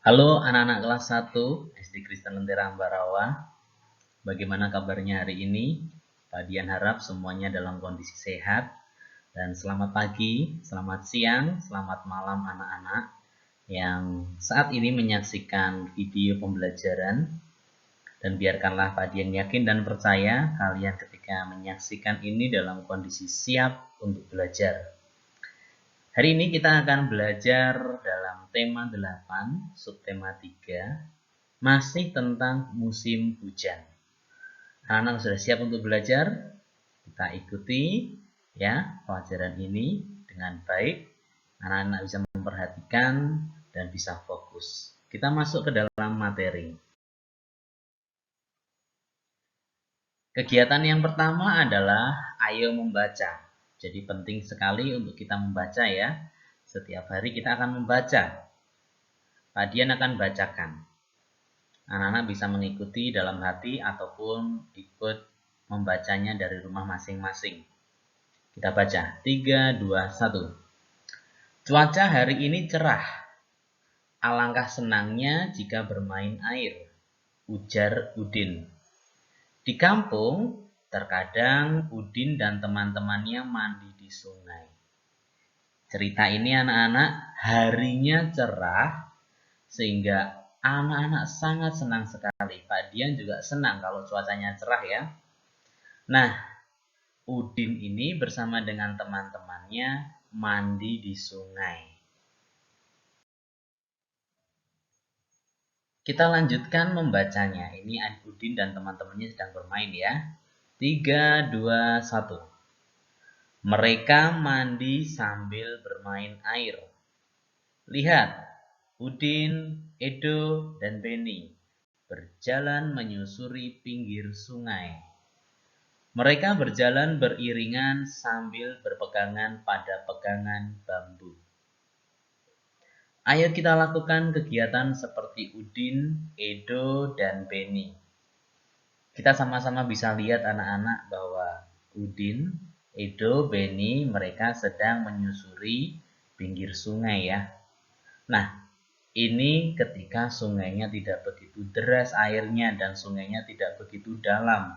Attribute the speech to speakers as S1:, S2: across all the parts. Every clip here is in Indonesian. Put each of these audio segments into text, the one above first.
S1: Halo anak-anak kelas 1 SD Kristen Lentera Ambarawa. Bagaimana kabarnya hari ini? Pak Dian harap semuanya dalam kondisi sehat. Dan selamat pagi, selamat siang, selamat malam anak-anak yang saat ini menyaksikan video pembelajaran. Dan biarkanlah Pak Dian yakin dan percaya kalian ketika menyaksikan ini dalam kondisi siap untuk belajar. Hari ini kita akan belajar dalam tema 8, subtema 3, masih tentang musim hujan. Anak-anak sudah siap untuk belajar? Kita ikuti ya pelajaran ini dengan baik. Anak-anak bisa memperhatikan dan bisa fokus. Kita masuk ke dalam materi. Kegiatan yang pertama adalah ayo membaca. Jadi penting sekali untuk kita membaca ya. Setiap hari kita akan membaca. Pak Dian akan bacakan. Anak-anak bisa mengikuti dalam hati ataupun ikut membacanya dari rumah masing-masing. Kita baca. 3, 2, 1. Cuaca hari ini cerah. Alangkah senangnya jika bermain air. Ujar Udin. Di kampung, terkadang Udin dan teman-temannya mandi di sungai. Cerita ini anak-anak harinya cerah sehingga anak-anak sangat senang sekali. Pak Dian juga senang kalau cuacanya cerah ya. Nah, Udin ini bersama dengan teman-temannya mandi di sungai. Kita lanjutkan membacanya. Ini Udin dan teman-temannya sedang bermain ya. 3, 2, 1. Mereka mandi sambil bermain air. Lihat, Udin, Edo, dan Beni berjalan menyusuri pinggir sungai. Mereka berjalan beriringan sambil berpegangan pada pegangan bambu. Ayo kita lakukan kegiatan seperti Udin, Edo, dan Beni. Kita sama-sama bisa lihat anak-anak bahwa Udin, Edo, Beni mereka sedang menyusuri pinggir sungai ya. Nah, ini ketika sungainya tidak begitu deras airnya dan sungainya tidak begitu dalam.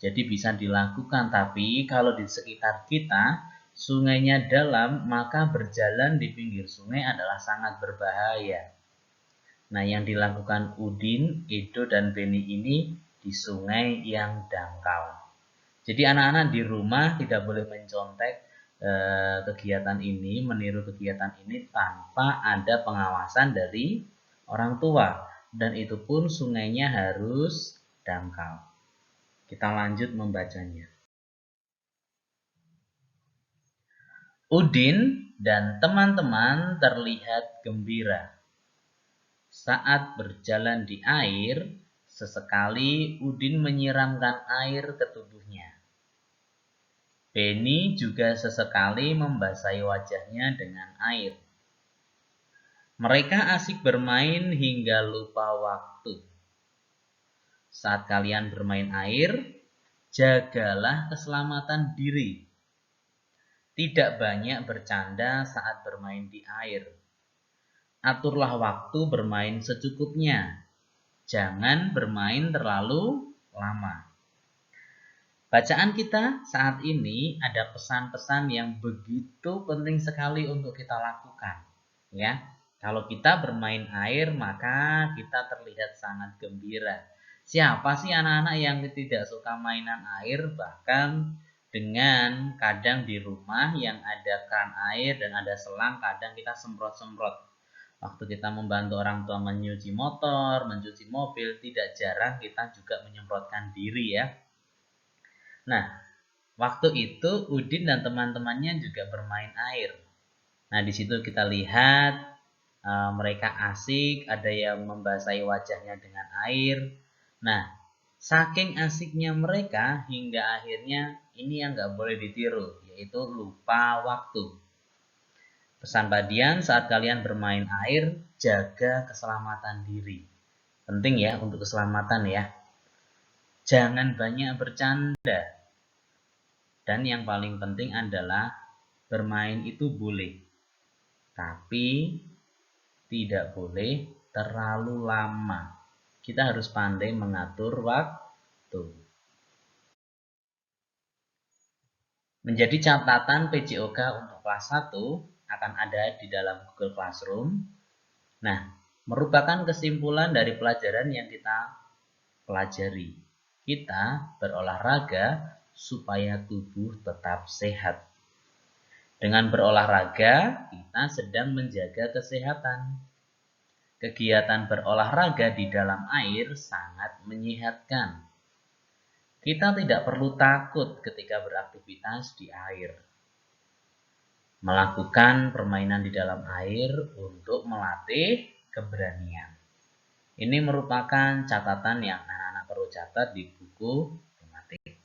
S1: Jadi bisa dilakukan, tapi kalau di sekitar kita sungainya dalam, maka berjalan di pinggir sungai adalah sangat berbahaya. Nah, yang dilakukan Udin, Edo, dan Beni ini di sungai yang dangkal. Jadi anak-anak di rumah tidak boleh mencontek kegiatan ini, meniru kegiatan ini tanpa ada pengawasan dari orang tua. Dan itu pun sungainya harus dangkal. Kita lanjut membacanya. Udin dan teman-teman terlihat gembira. Saat berjalan di air, sesekali Udin menyiramkan air ke tubuhnya. Beni juga sesekali membasahi wajahnya dengan air. Mereka asik bermain hingga lupa waktu. Saat kalian bermain air, jagalah keselamatan diri. Tidak banyak bercanda saat bermain di air. Aturlah waktu bermain secukupnya. Jangan bermain terlalu lama. Bacaan kita saat ini ada pesan-pesan yang begitu penting sekali untuk kita lakukan. Ya, kalau kita bermain air maka kita terlihat sangat gembira. Siapa sih anak-anak yang tidak suka mainan air? Bahkan dengan kadang di rumah yang ada keran air dan ada selang, kadang kita semprot-semprot. Waktu kita membantu orang tua menyuci motor, mencuci mobil, tidak jarang kita juga menyemprotkan diri ya. Nah, waktu itu Udin dan teman-temannya juga bermain air. Nah, di situ kita lihat mereka asik, ada yang membasahi wajahnya dengan air. Nah, saking asiknya mereka hingga akhirnya ini yang nggak boleh ditiru, yaitu lupa waktu. Pesan Pak Dian, saat kalian bermain air, jaga keselamatan diri. Penting ya untuk keselamatan ya. Jangan banyak bercanda. Dan yang paling penting adalah bermain itu boleh. Tapi tidak boleh terlalu lama. Kita harus pandai mengatur waktu. Menjadi catatan PJOK untuk kelas 1 akan ada di dalam Google Classroom. Nah, merupakan kesimpulan dari pelajaran yang kita pelajari. Kita berolahraga supaya tubuh tetap sehat. Dengan berolahraga, kita sedang menjaga kesehatan. Kegiatan berolahraga di dalam air sangat menyehatkan. Kita tidak perlu takut ketika beraktivitas di air. Melakukan permainan di dalam air untuk melatih keberanian. Ini merupakan catatan yang anak-anak perlu catat di buku tematik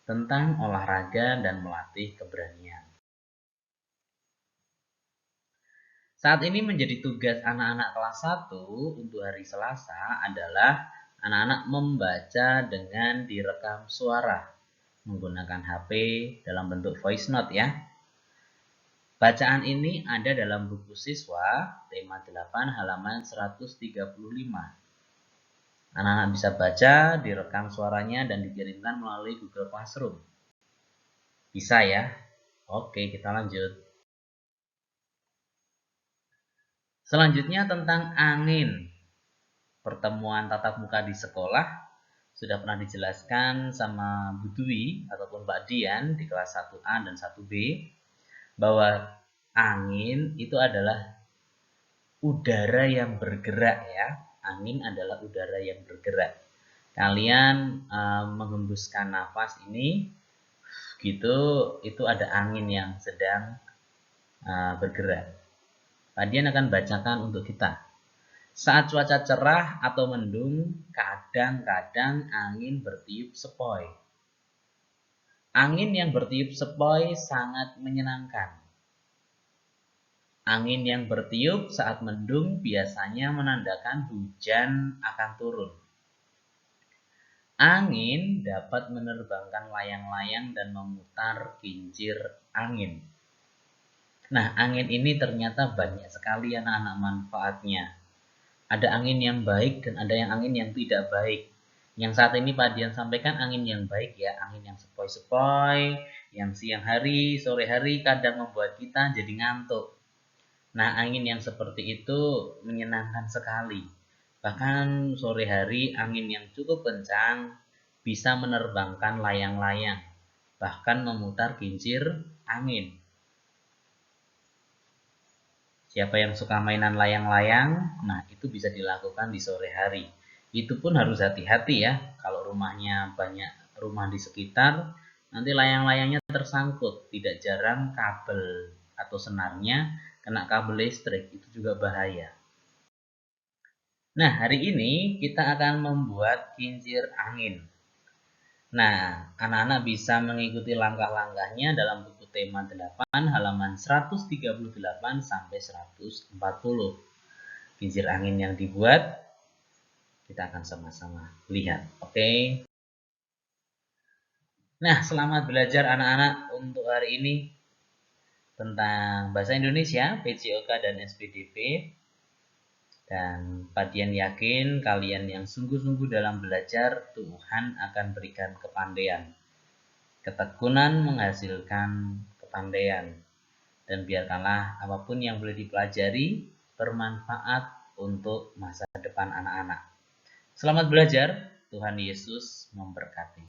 S1: tentang olahraga dan melatih keberanian. Saat ini menjadi tugas anak-anak kelas 1 untuk hari Selasa adalah anak-anak membaca dengan direkam suara menggunakan HP dalam bentuk voice note ya. Bacaan ini ada dalam buku siswa tema 8 halaman 135. Anak-anak bisa baca, direkam suaranya dan dikirimkan melalui Google Classroom. Bisa ya? Oke, kita lanjut. Selanjutnya tentang angin. Pertemuan tatap muka di sekolah sudah pernah dijelaskan sama Bu Dwi ataupun Mbak Dian di kelas 1A dan 1B bahwa angin itu adalah udara yang bergerak ya. Angin adalah udara yang bergerak. Kalian menghembuskan nafas ini gitu, itu ada angin yang sedang bergerak. Mbak Dian akan bacakan untuk kita. Saat cuaca cerah atau mendung, kadang-kadang angin bertiup sepoi. Angin yang bertiup sepoi sangat menyenangkan. Angin yang bertiup saat mendung biasanya menandakan hujan akan turun. Angin dapat menerbangkan layang-layang dan memutar kincir angin. Nah, angin ini ternyata banyak sekali anak-anak manfaatnya. Ada angin yang baik dan ada yang angin yang tidak baik. Yang saat ini Pak Dian sampaikan angin yang baik ya, angin yang sepoi-sepoi, yang siang hari, sore hari kadang membuat kita jadi ngantuk. Nah, angin yang seperti itu menyenangkan sekali. Bahkan sore hari angin yang cukup kencang bisa menerbangkan layang-layang, bahkan memutar kincir angin. Siapa yang suka mainan layang-layang, nah itu bisa dilakukan di sore hari. Itu pun harus hati-hati ya, kalau rumahnya banyak rumah di sekitar, nanti layang-layangnya tersangkut. Tidak jarang kabel atau senarnya kena kabel listrik, itu juga bahaya. Nah, hari ini kita akan membuat kincir angin. Nah, anak-anak bisa mengikuti langkah-langkahnya dalam buku tema 8 halaman 138 sampai 140. Kincir angin yang dibuat kita akan sama-sama lihat. Oke. Nah, selamat belajar anak-anak untuk hari ini tentang bahasa Indonesia, PJOK dan SPDP. Dan Pak Dian yakin kalian yang sungguh-sungguh dalam belajar, Tuhan akan berikan kepandaian. Ketekunan menghasilkan kepandaian. Dan biarkanlah apapun yang boleh dipelajari bermanfaat untuk masa depan anak-anak. Selamat belajar, Tuhan Yesus memberkati.